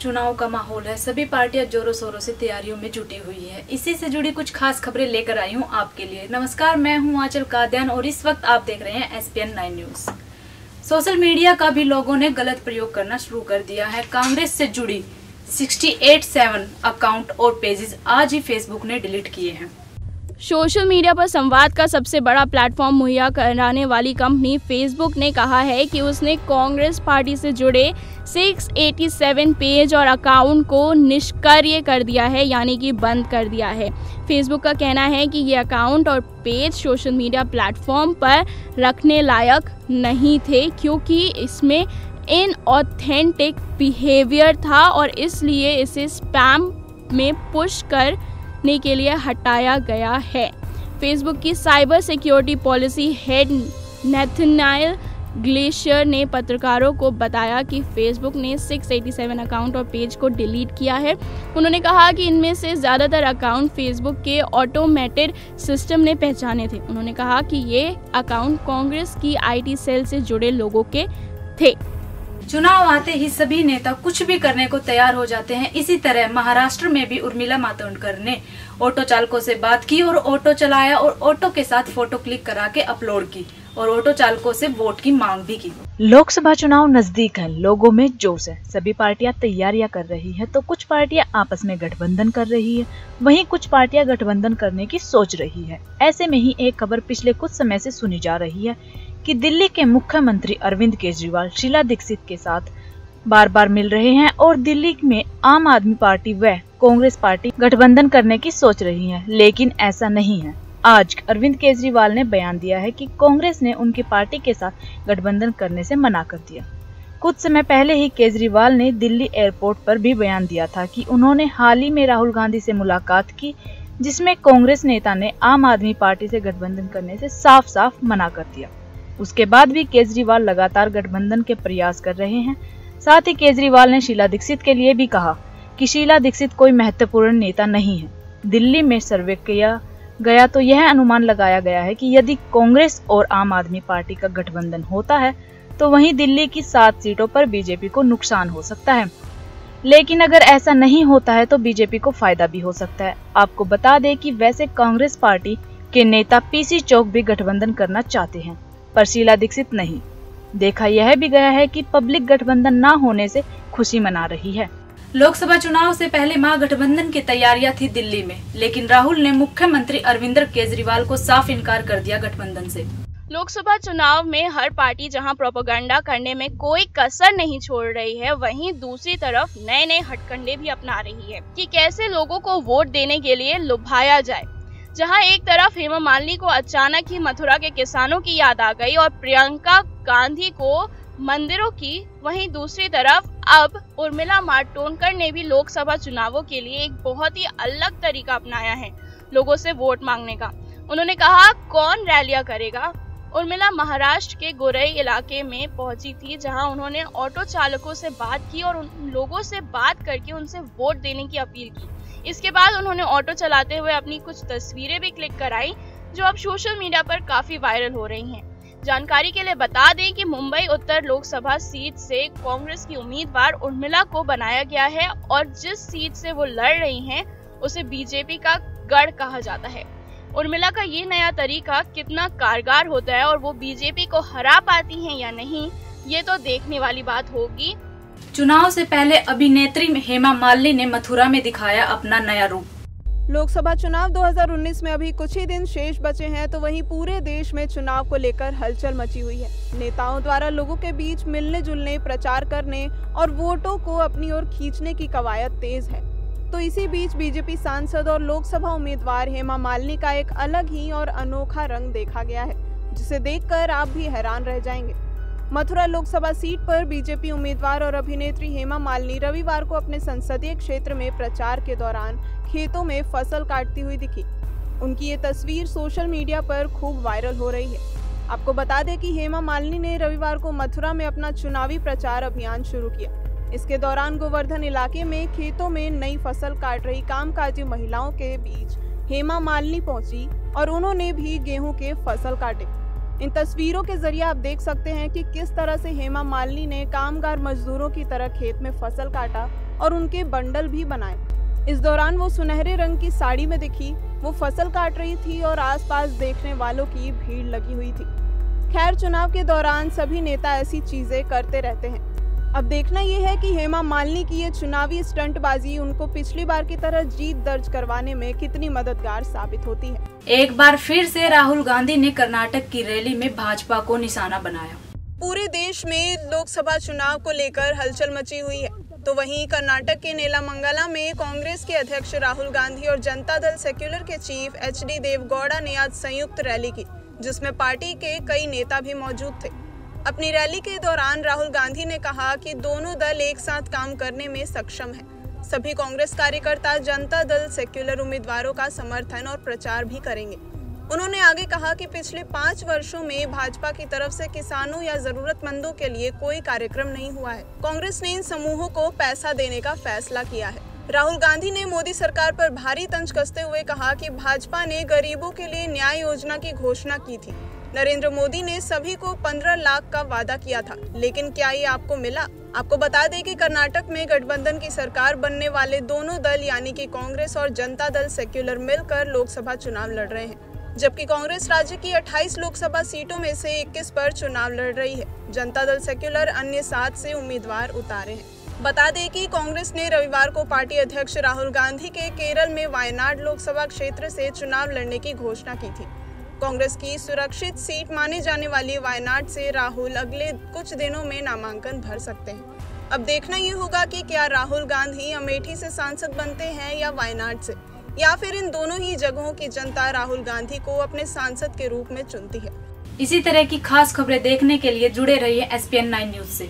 चुनाव का माहौल है। सभी पार्टियां जोरों शोरों से तैयारियों में जुटी हुई है। इसी से जुड़ी कुछ खास खबरें लेकर आई हूं आपके लिए। नमस्कार, मैं हूं आंचल कादियान और इस वक्त आप देख रहे हैं SPN 9 न्यूज। सोशल मीडिया का भी लोगों ने गलत प्रयोग करना शुरू कर दिया है। कांग्रेस से जुड़ी 68 अकाउंट और पेजेस आज ही फेसबुक ने डिलीट किए हैं। सोशल मीडिया पर संवाद का सबसे बड़ा प्लेटफॉर्म मुहैया कराने वाली कंपनी फेसबुक ने कहा है कि उसने कांग्रेस पार्टी से जुड़े 687 पेज और अकाउंट को निष्क्रिय कर दिया है, यानी कि बंद कर दिया है। फेसबुक का कहना है कि ये अकाउंट और पेज सोशल मीडिया प्लेटफॉर्म पर रखने लायक नहीं थे, क्योंकि इसमें इनऑथेंटिक बिहेवियर था और इसलिए इसे स्पैम में पुश करने के लिए हटाया गया है। फेसबुक की cyber security policy head Nathaniel Gleicher ने पत्रकारों को बताया कि फेसबुक ने 687 अकाउंट और पेज को डिलीट किया है। उन्होंने कहा कि इनमें से ज़्यादातर अकाउंट फेसबुक के ऑटोमेटेड सिस्टम ने पहचाने थे। उन्होंने कहा कि ये अकाउंट कांग्रेस की IT सेल से जुड़े लोगों के थे। चुनाव आते ही सभी नेता कुछ भी करने को तैयार हो जाते हैं। इसी तरह महाराष्ट्र में भी उर्मिला मातोंडकर ने ऑटो चालकों से बात की और ऑटो चलाया और ऑटो के साथ फोटो क्लिक करा के अपलोड की और ऑटो चालकों से वोट की मांग भी की। लोकसभा चुनाव नजदीक है, लोगों में जोश है। सभी पार्टियां तैयारियां कर रही है, तो कुछ पार्टियां आपस में गठबंधन कर रही है, वहीं कुछ पार्टियां गठबंधन करने की सोच रही है। ऐसे में ही एक खबर पिछले कुछ समय से सुनी जा रही है कि दिल्ली के मुख्यमंत्री अरविंद केजरीवाल शीला दीक्षित के साथ बार बार मिल रहे हैं और दिल्ली में आम आदमी पार्टी व कांग्रेस पार्टी गठबंधन करने की सोच रही है, लेकिन ऐसा नहीं है। आज अरविंद केजरीवाल ने बयान दिया है कि कांग्रेस ने उनकी पार्टी के साथ गठबंधन करने से मना कर दिया। कुछ समय पहले ही केजरीवाल ने दिल्ली एयरपोर्ट पर भी बयान दिया था कि उन्होंने हाल ही में राहुल गांधी से मुलाकात की, जिसमें कांग्रेस नेता ने आम आदमी पार्टी से गठबंधन करने से साफ साफ मना कर दिया। उसके बाद भी केजरीवाल लगातार गठबंधन के प्रयास कर रहे हैं। साथ ही केजरीवाल ने शीला दीक्षित के लिए भी कहा कि शीला दीक्षित कोई महत्वपूर्ण नेता नहीं है। दिल्ली में सर्वे किया गया तो यह अनुमान लगाया गया है कि यदि कांग्रेस और आम आदमी पार्टी का गठबंधन होता है तो वहीं दिल्ली की 7 सीटों पर बीजेपी को नुकसान हो सकता है, लेकिन अगर ऐसा नहीं होता है तो बीजेपी को फायदा भी हो सकता है। आपको बता दें कि वैसे कांग्रेस पार्टी के नेता PC चौक भी गठबंधन करना चाहते हैं, पर शीला दीक्षित नहीं। देखा यह भी गया है कि पब्लिक गठबंधन न होने से खुशी मना रही है। लोकसभा चुनाव से पहले महागठबंधन की तैयारियां थी दिल्ली में, लेकिन राहुल ने मुख्यमंत्री अरविंद केजरीवाल को साफ इनकार कर दिया गठबंधन से। लोकसभा चुनाव में हर पार्टी जहां प्रोपेगेंडा करने में कोई कसर नहीं छोड़ रही है, वहीं दूसरी तरफ नए नए हथकंडे भी अपना रही है कि कैसे लोगों को वोट देने के लिए लुभाया जाए। जहां एक तरफ हेमा मालिनी को अचानक ही मथुरा के किसानों की याद आ गई और प्रियंका गांधी को मंदिरों की, वहीं दूसरी तरफ अब उर्मिला मातोंडकर ने भी लोकसभा चुनावों के लिए एक बहुत ही अलग तरीका अपनाया है लोगों से वोट मांगने का। उन्होंने कहा कौन रैलियां करेगा। उर्मिला महाराष्ट्र के गोरई इलाके में पहुंची थी, जहां उन्होंने ऑटो चालकों से बात की और उन लोगों से बात करके उनसे वोट देने की अपील की। इसके बाद उन्होंने ऑटो चलाते हुए अपनी कुछ तस्वीरें भी क्लिक कराई, जो अब सोशल मीडिया पर काफी वायरल हो रही हैं। जानकारी के लिए बता दें कि मुंबई उत्तर लोकसभा सीट से कांग्रेस की उम्मीदवार उर्मिला को बनाया गया है और जिस सीट से वो लड़ रही हैं उसे बीजेपी का गढ़ कहा जाता है। उर्मिला का ये नया तरीका कितना कारगर होता है और वो बीजेपी को हरा पाती हैं या नहीं, ये तो देखने वाली बात होगी। चुनाव से पहले अभिनेत्री हेमा मालिनी ने मथुरा में दिखाया अपना नया रूप। लोकसभा चुनाव 2019 में अभी कुछ ही दिन शेष बचे हैं, तो वहीं पूरे देश में चुनाव को लेकर हलचल मची हुई है। नेताओं द्वारा लोगों के बीच मिलने जुलने, प्रचार करने और वोटों को अपनी ओर खींचने की कवायद तेज है। तो इसी बीच बीजेपी सांसद और लोकसभा उम्मीदवार हेमा मालिनी का एक अलग ही और अनोखा रंग देखा गया है, जिसे देखकर आप भी हैरान रह जाएंगे। मथुरा लोकसभा सीट पर बीजेपी उम्मीदवार और अभिनेत्री हेमा मालिनी रविवार को अपने संसदीय क्षेत्र में प्रचार के दौरान खेतों में फसल काटती हुई दिखी। उनकी ये तस्वीर सोशल मीडिया पर खूब वायरल हो रही है। आपको बता दें कि हेमा मालिनी ने रविवार को मथुरा में अपना चुनावी प्रचार अभियान शुरू किया। इसके दौरान गोवर्धन इलाके में खेतों में नई फसल काट रही कामकाजी महिलाओं के बीच हेमा मालिनी पहुंची और उन्होंने भी गेहूं के फसल काटे। इन तस्वीरों के जरिए आप देख सकते हैं कि किस तरह से हेमा मालिनी ने कामगार मजदूरों की तरह खेत में फसल काटा और उनके बंडल भी बनाए। इस दौरान वो सुनहरे रंग की साड़ी में दिखी। वो फसल काट रही थी और आसपास देखने वालों की भीड़ लगी हुई थी। खैर, चुनाव के दौरान सभी नेता ऐसी चीजें करते रहते हैं। अब देखना यह है कि हेमा मालिनी की ये चुनावी स्टंटबाजी उनको पिछली बार की तरह जीत दर्ज करवाने में कितनी मददगार साबित होती है। एक बार फिर से राहुल गांधी ने कर्नाटक की रैली में भाजपा को निशाना बनाया। पूरे देश में लोकसभा चुनाव को लेकर हलचल मची हुई है, तो वहीं कर्नाटक के नेलामंगला में कांग्रेस के अध्यक्ष राहुल गांधी और जनता दल सेक्युलर के चीफ HD देवेगौड़ा ने आज संयुक्त रैली की, जिसमें पार्टी के कई नेता भी मौजूद थे। अपनी रैली के दौरान राहुल गांधी ने कहा कि दोनों दल एक साथ काम करने में सक्षम हैं। सभी कांग्रेस कार्यकर्ता जनता दल सेक्युलर उम्मीदवारों का समर्थन और प्रचार भी करेंगे। उन्होंने आगे कहा कि पिछले 5 वर्षों में भाजपा की तरफ से किसानों या जरूरतमंदों के लिए कोई कार्यक्रम नहीं हुआ है। कांग्रेस ने इन समूहों को पैसा देने का फैसला किया है। राहुल गांधी ने मोदी सरकार पर भारी तंज कसते हुए कहा कि भाजपा ने गरीबों के लिए न्याय योजना की घोषणा की थी। नरेंद्र मोदी ने सभी को 15 लाख का वादा किया था, लेकिन क्या ये आपको मिला? आपको बता दें कि कर्नाटक में गठबंधन की सरकार बनने वाले दोनों दल यानी कि कांग्रेस और जनता दल सेक्युलर मिलकर लोकसभा चुनाव लड़ रहे हैं, जबकि कांग्रेस राज्य की 28 लोकसभा सीटों में से 21 पर चुनाव लड़ रही है। जनता दल सेक्युलर अन्य 7 से उम्मीदवार उतारे हैं। बता दें कि कांग्रेस ने रविवार को पार्टी अध्यक्ष राहुल गांधी के केरल में वायनाड लोकसभा क्षेत्र से चुनाव लड़ने की घोषणा की थी। कांग्रेस की सुरक्षित सीट माने जाने वाली वायनाड से राहुल अगले कुछ दिनों में नामांकन भर सकते हैं। अब देखना ये होगा कि क्या राहुल गांधी अमेठी से सांसद बनते हैं या वायनाड से, या फिर इन दोनों ही जगहों की जनता राहुल गांधी को अपने सांसद के रूप में चुनती है। इसी तरह की खास खबरें देखने के लिए जुड़े रहिए SPN 9 न्यूज से।